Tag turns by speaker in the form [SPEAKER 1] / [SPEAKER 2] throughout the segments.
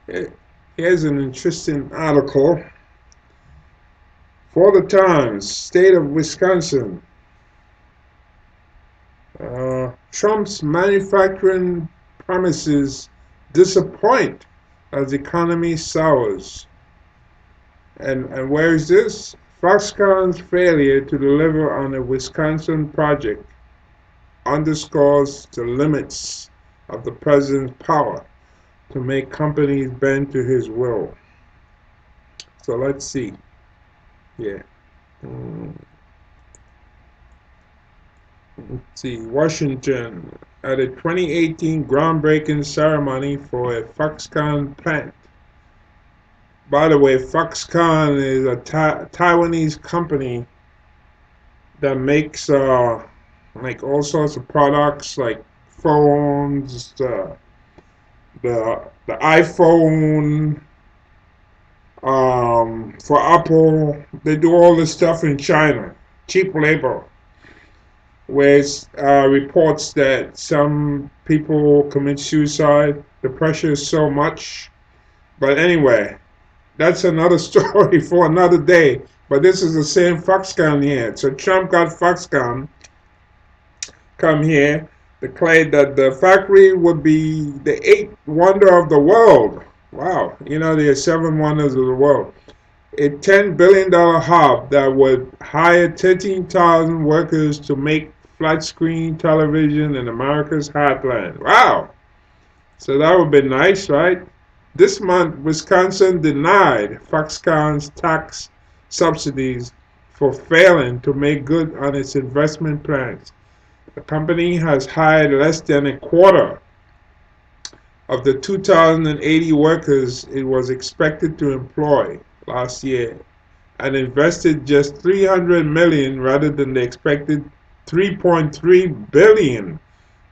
[SPEAKER 1] Eh, Here's an interesting article for the Times. State of Wisconsin. Trump's manufacturing promises disappoint as economy sours. And where is this? Foxconn's failure to deliver on a Wisconsin project underscores the limits of the president's power to make companies bend to his will. So let's see. Yeah. Mm, let's see. Washington at a 2018 groundbreaking ceremony for a Foxconn plant. By the way, Foxconn is a Taiwanese company that makes like all sorts of products like phones, the iPhone, for Apple. They do all this stuff in China, cheap labor. Whereas reports that some people commit suicide. The pressure is so much. But anyway, that's another story for another day. But this is the same Foxconn here. So Trump got Foxconn come here, declared that the factory would be the eighth wonder of the world. Wow, you know, there are seven wonders of the world. A $10 billion hub that would hire 13,000 workers to make flat screen television in America's heartland. Wow, so that would be nice, right? This month, Wisconsin denied Foxconn's tax subsidies for failing to make good on its investment plans. The company has hired less than a quarter of the 2,080 workers it was expected to employ last year and invested just 300 million rather than the expected 3.3 billion,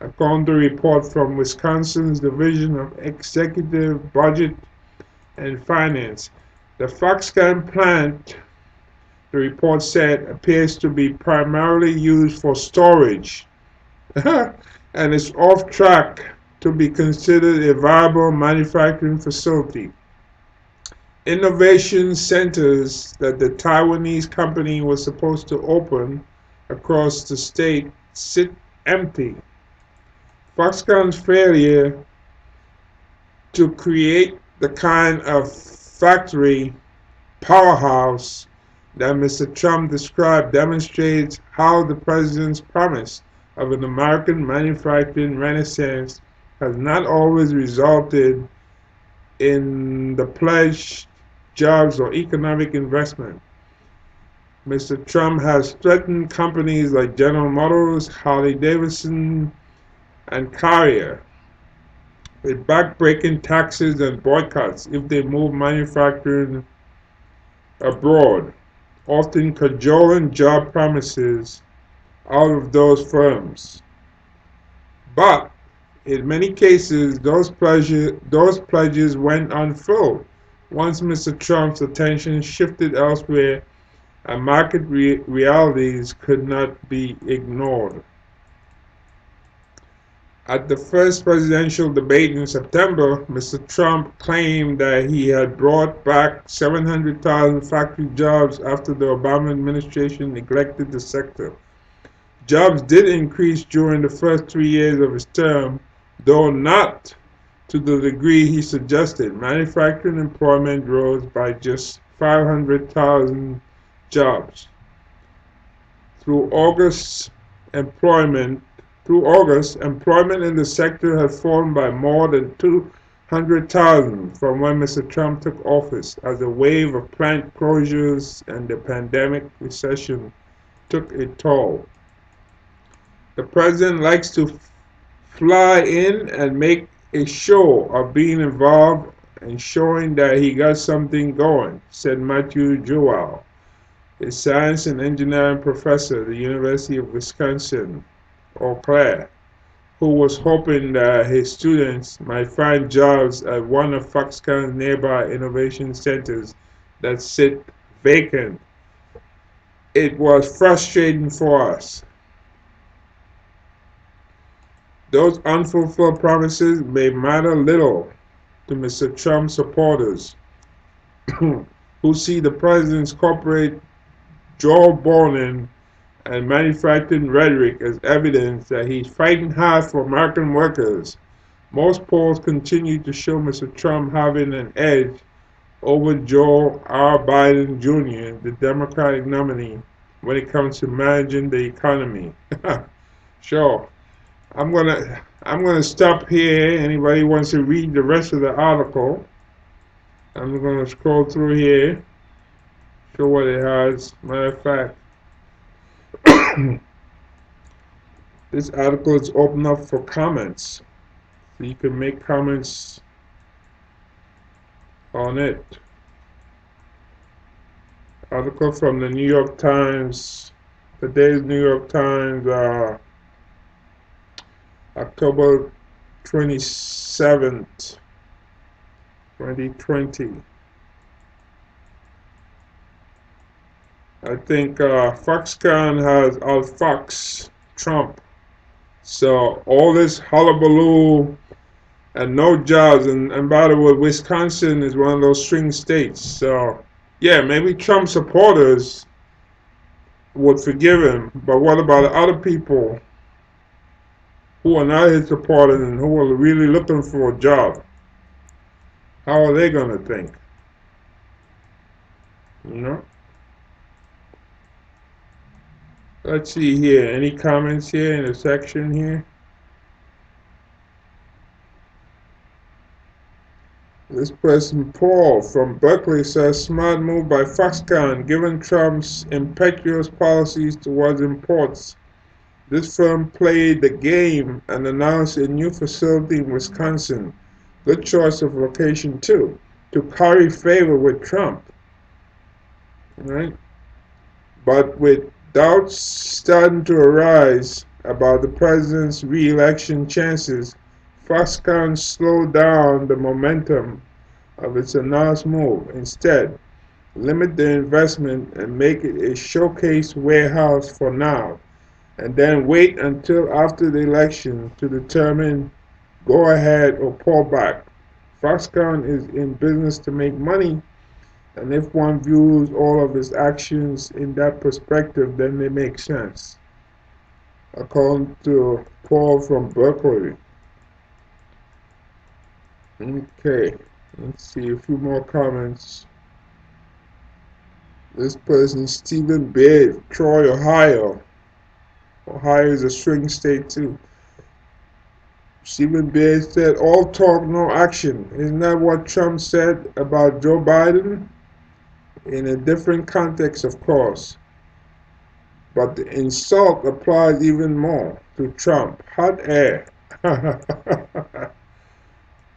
[SPEAKER 1] according to a report from Wisconsin's Division of Executive Budget and Finance. The Foxconn plant, the report said, appears to be primarily used for storage and is off track to be considered a viable manufacturing facility. Innovation centers that the Taiwanese company was supposed to open across the state sit empty. Foxconn's failure to create the kind of factory powerhouse that Mr. Trump described demonstrates how the president's promise of an American manufacturing renaissance has not always resulted in the pledged jobs or economic investment. Mr. Trump has threatened companies like General Motors, Harley Davidson, and Carrier with backbreaking taxes and boycotts if they move manufacturing abroad, often cajoling job promises out of those firms. But in many cases, those pledges went unfulfilled once Mr. Trump's attention shifted elsewhere and market realities could not be ignored. At the first presidential debate in September, Mr. Trump claimed that he had brought back 700,000 factory jobs after the Obama administration neglected the sector. Jobs did increase during the first 3 years of his term, though not to the degree he suggested. Manufacturing employment rose by just 500,000 jobs. Through August, employment through August, employment in the sector had fallen by more than 200,000 from when Mr. Trump took office as a wave of plant closures and the pandemic recession took a toll. The president likes to fly in and make a show of being involved and showing that he got something going, said Matthew Jewell, a science and engineering professor at the University of Wisconsin, Eau Claire, who was hoping that his students might find jobs at one of Foxconn's nearby innovation centers that sit vacant. It was frustrating for us. Those unfulfilled promises may matter little to Mr. Trump supporters who see the president's corporate jawboning and manufacturing rhetoric as evidence that he's fighting hard for American workers. Most polls continue to show Mr. Trump having an edge over Joe R. Biden Jr., the Democratic nominee, when it comes to managing the economy. Sure. I'm gonna stop here. Anybody wants to read the rest of the article? I'm gonna scroll through here, show what it has. Matter of fact, this article is open up for comments, so you can make comments on it. Article from the New York Times, today's New York Times, October 27th, 2020. I think Foxconn has outfoxed Trump. So all this hullabaloo and no jobs, and by the way, Wisconsin is one of those swing states. So yeah, maybe Trump supporters would forgive him, but what about the other people who are not his supporters and who are really looking for a job? How are they gonna think? You know? Let's see here. Any comments here in the section here? This person, Paul from Berkeley, says smart move by Foxconn given Trump's impetuous policies towards imports. This firm played the game and announced a new facility in Wisconsin. Good choice of location too, to curry favor with Trump. Right? But with doubts starting to arise about the president's re-election chances, Foxconn slowed down the momentum of its announced move. Instead, limit the investment and make it a showcase warehouse for now, and then wait until after the election to determine go ahead or pull back. Foxconn is in business to make money, and if one views all of its actions in that perspective, then they make sense. According to Paul from Berkeley. Okay, let's see a few more comments. This person, Stephen Beard, Troy, Ohio. Ohio is a swing state too. Stephen Beard said, all talk, no action. Isn't that what Trump said about Joe Biden? In a different context, of course. But the insult applies even more to Trump. Hot air.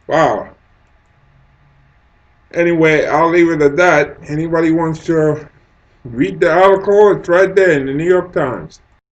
[SPEAKER 1] Wow. Anyway, I'll leave it at that. Anybody wants to read the article? It's right there in the New York Times.